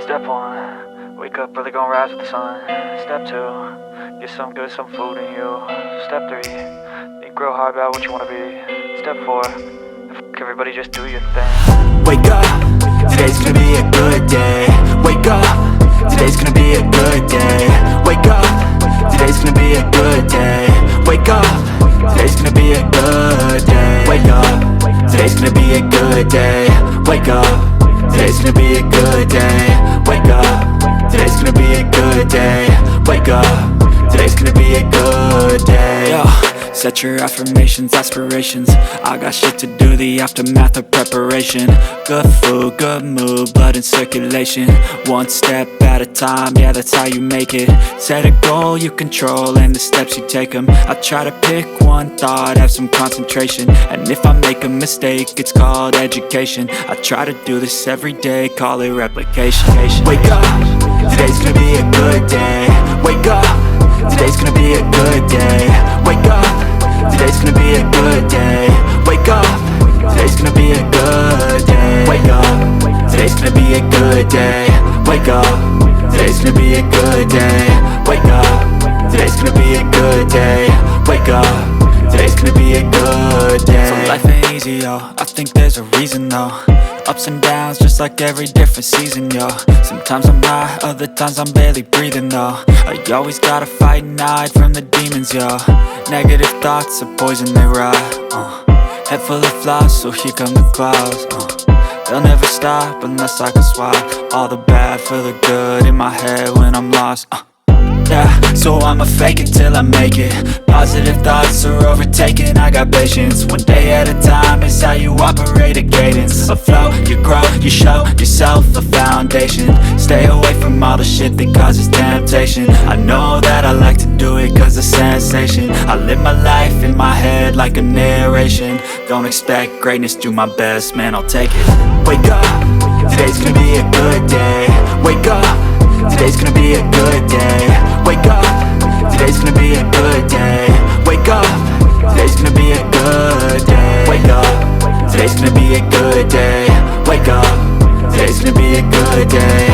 Step 1, wake up early, gonna rise with the sun. Step 2, get some good, some food in you. Step 3, think real hard about what you wanna be. Step 4, everybody just do your thing. Wake up, today's gonna be a good day. Wake up, today's gonna be a good day. Wake up, today's gonna be a good day. Wake up, today's gonna be a good day. Wake up, today's gonna be a good day. Wake up, today's gonna be a good day. Wake up, today's gonna be a good day. Wake up, today's gonna be a good day. Yo, set your affirmations, aspirations. I got shit to do, the aftermath of preparation. Good food, good mood, blood in circulation. One step at a time, yeah, that's how you make it. Set a goal you control and the steps you take them. I try to pick one thought, have some concentration. And if I make a mistake, it's called education. I try to do this every day, call it replication. Wake up, today's gonna be a good day. Wake up, today's gonna be a good day. Wake up, today's gonna be a good day. Wake up, today's gonna be a good day. Wake up, today's gonna be a good day. Wake up, today's gonna be a good day. Wake up, today's gonna be a good day. Wake up, today's gonna be a good day. So life ain't easy, yo, I think there's a reason though. Ups and downs, just like every different season, yo. Sometimes I'm high, other times I'm barely breathing, though. I always gotta fight and hide from the demons, yo. Negative thoughts are poison, they rot. Head full of flies, so here come the clouds. They'll never stop unless I can swap all the bad for the good in my head when I'm lost. Yeah, so I'ma fake it till I make it. Positive thoughts are overtaken, I got patience. One day at a time is how you operate a cadence. A flow, you grow, you show yourself a foundation. Stay away from all the shit that causes temptation. I know that I like to do it cause it's sensation. I live my life in my head like a narration. Don't expect greatness, do my best, man, I'll take it. Wake up, today's gonna be a good day. Wake up, today's gonna be a good day. Wake up, today's gonna be a good day. Wake up, today's gonna be a good day. Wake up, today's gonna be a good day. Wake up, today's gonna be a good day.